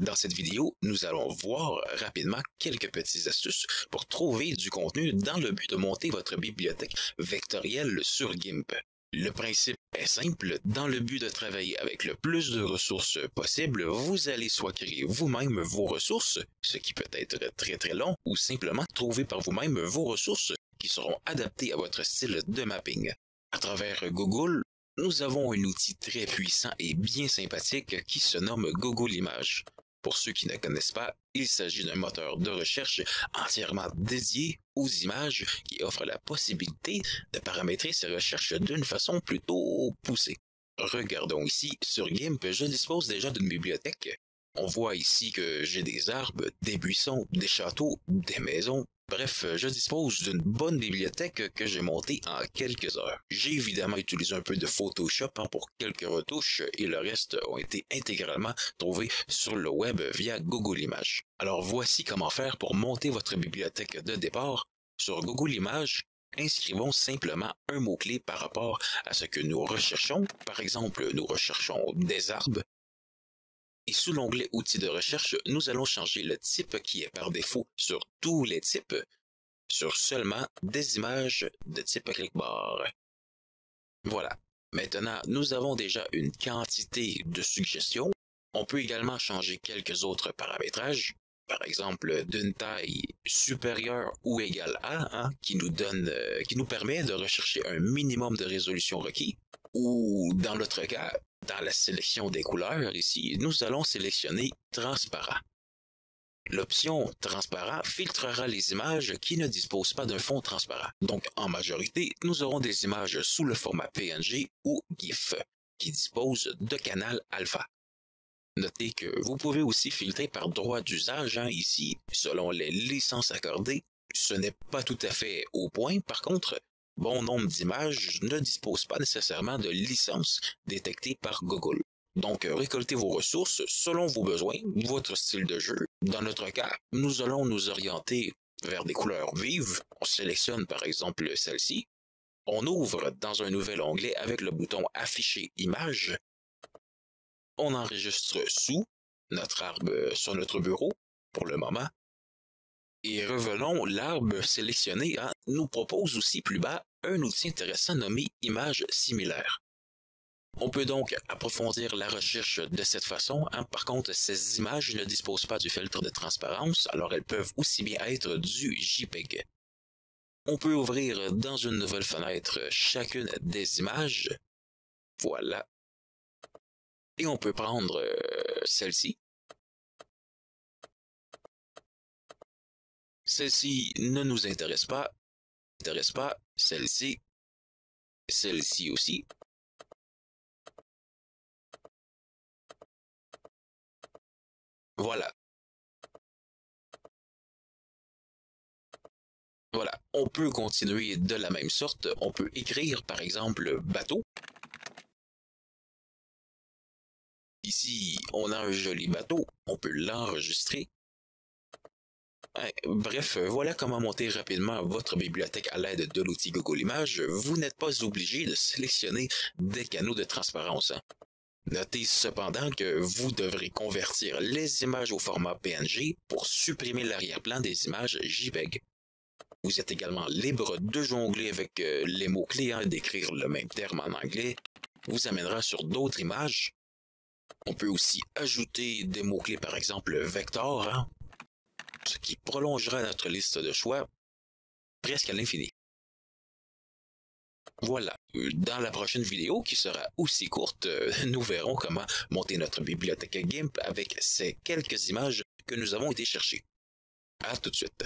Dans cette vidéo, nous allons voir rapidement quelques petites astuces pour trouver du contenu dans le but de monter votre bibliothèque vectorielle sur GIMP. Le principe est simple, dans le but de travailler avec le plus de ressources possible, vous allez soit créer vous-même vos ressources, ce qui peut être très long, ou simplement trouver par vous-même vos ressources qui seront adaptées à votre style de mapping. À travers Google, nous avons un outil très puissant et bien sympathique qui se nomme Google Images. Pour ceux qui ne connaissent pas, il s'agit d'un moteur de recherche entièrement dédié aux images qui offre la possibilité de paramétrer ces recherches d'une façon plutôt poussée. Regardons ici, sur GIMP, je dispose déjà d'une bibliothèque. On voit ici que j'ai des arbres, des buissons, des châteaux, des maisons. Bref, je dispose d'une bonne bibliothèque que j'ai montée en quelques heures. J'ai évidemment utilisé un peu de Photoshop pour quelques retouches et le reste ont été intégralement trouvés sur le web via Google Images. Alors voici comment faire pour monter votre bibliothèque de départ. Sur Google Images, inscrivons simplement un mot-clé par rapport à ce que nous recherchons. Par exemple, nous recherchons des arbres. Et sous l'onglet Outils de recherche, nous allons changer le type qui est par défaut sur tous les types, sur seulement des images de type clickbar. Voilà. Maintenant, nous avons déjà une quantité de suggestions. On peut également changer quelques autres paramétrages, par exemple d'une taille supérieure ou égale à, qui nous permet de rechercher un minimum de résolution requis, ou dans l'autre cas, dans la sélection des couleurs, ici, nous allons sélectionner transparent. L'option transparent filtrera les images qui ne disposent pas d'un fond transparent. Donc, en majorité, nous aurons des images sous le format PNG ou GIF, qui disposent de canal alpha. Notez que vous pouvez aussi filtrer par droit d'usage, ici, selon les licences accordées. Ce n'est pas tout à fait au point, par contre, bon nombre d'images ne disposent pas nécessairement de licence détectée par Google. Donc, récoltez vos ressources selon vos besoins, votre style de jeu. Dans notre cas, nous allons nous orienter vers des couleurs vives. On sélectionne par exemple celle-ci. On ouvre dans un nouvel onglet avec le bouton Afficher image. On enregistre sous notre arbre sur notre bureau pour le moment. Et revenons, l'arbre sélectionné nous propose aussi plus bas un outil intéressant nommé Images similaires. On peut donc approfondir la recherche de cette façon. Par contre, ces images ne disposent pas du filtre de transparence, alors elles peuvent aussi bien être du JPEG. On peut ouvrir dans une nouvelle fenêtre chacune des images. Voilà. Et on peut prendre celle-ci. Celle-ci ne nous intéresse pas. Celle-ci. Celle-ci aussi. Voilà. Voilà. On peut continuer de la même sorte. On peut écrire, par exemple, bateau. Ici, on a un joli bateau. On peut l'enregistrer. Bref, voilà comment monter rapidement votre bibliothèque à l'aide de l'outil Google Images. Vous n'êtes pas obligé de sélectionner des canaux de transparence. Notez cependant que vous devrez convertir les images au format PNG pour supprimer l'arrière-plan des images JPEG. Vous êtes également libre de jongler avec les mots-clés et d'écrire le même terme en anglais. Vous amènera sur d'autres images. On peut aussi ajouter des mots-clés, par exemple vector, ce qui prolongera notre liste de choix presque à l'infini. Voilà, dans la prochaine vidéo, qui sera aussi courte, nous verrons comment monter notre bibliothèque GIMP avec ces quelques images que nous avons été chercher. À tout de suite.